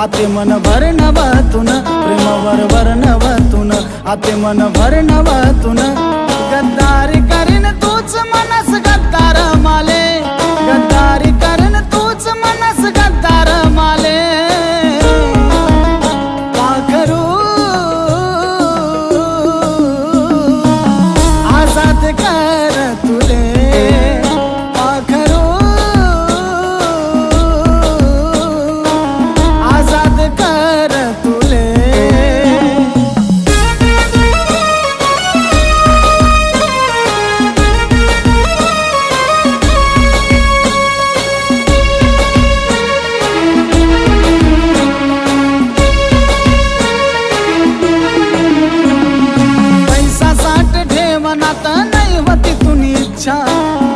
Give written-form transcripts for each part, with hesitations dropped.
आते मन भरणवतून प्रेमावर वर्णवतून आते मन भरणवतून गद्दारी करीन तूच मनस गद्दार माले गद्दारी करीन तूच मनस गद्दार माले पाखरू आजाद कर तुले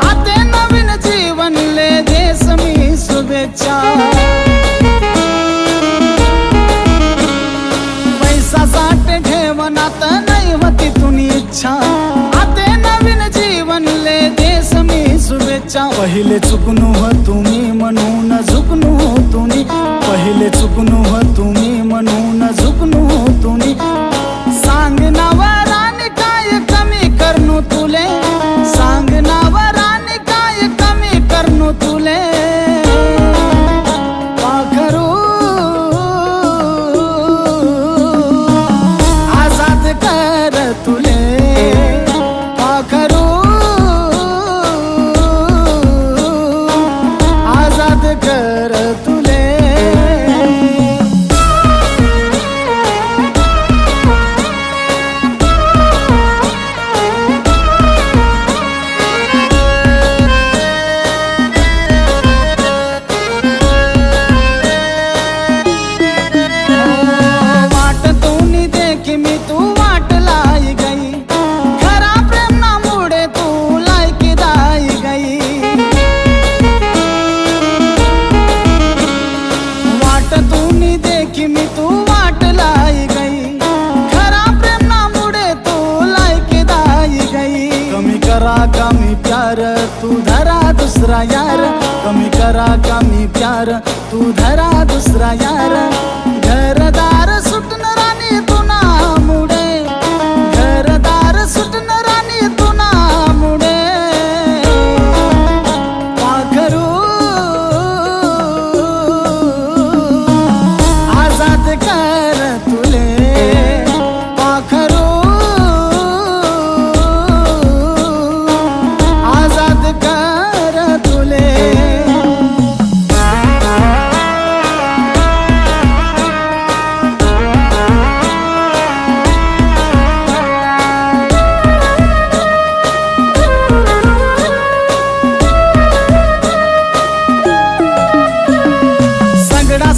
आते नवीन जीवन ले देश मी शुभेच्छा पैसा साठ ठेवनात नाही होती तुनी इच्छा आते नवीन जीवन ले देश मी शुभेच्छा पहिले चुकणू हो तुम्ही म्हणून झुकणू हो तुम्ही पहिले चुकणू हो तुम्ही म्हणून झुकणू हो तुम्ही सांग नवराने काय कमी करनू तुले सांग नवराने काय कमी करनू तुले पाखरू आजाद कर तुले पाखरू आजाद कर तुले कमी प्यार तू धरा दुसरा यार कमी करा कमी प्यार तू धरा दुसरा यार घरदार सुटन राणी तुना मुडे घरदार सुटन राणी तुना मुडे पाखरू आजाद कर तुले पाखरू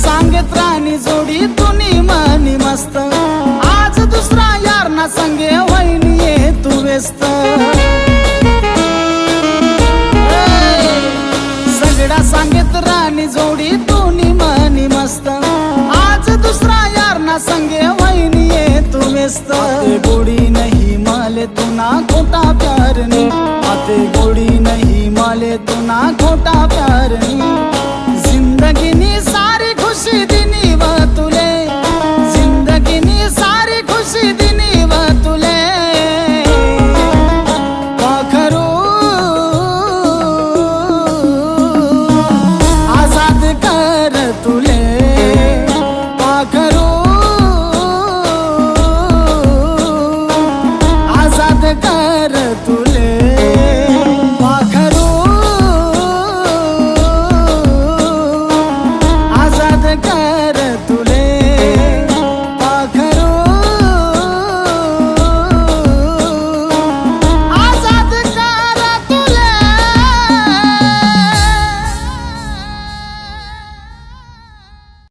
सांगत राणी जोडी तुनी मनी मस्त आज दुसरा यार ना संगे वहिनी ये तू व्यस्त सगळा सांगत राणी जोडी तुनी मनी मस्त आज दुसरा यार ना संगे वहिनी ये तू व्यस्त आते गोडी नहीं माले तू ना खोटा प्यार नी आते गोडी नहीं माले तू ना खोटा प्यार नी जिंदगी नी सारी खुशी दिनी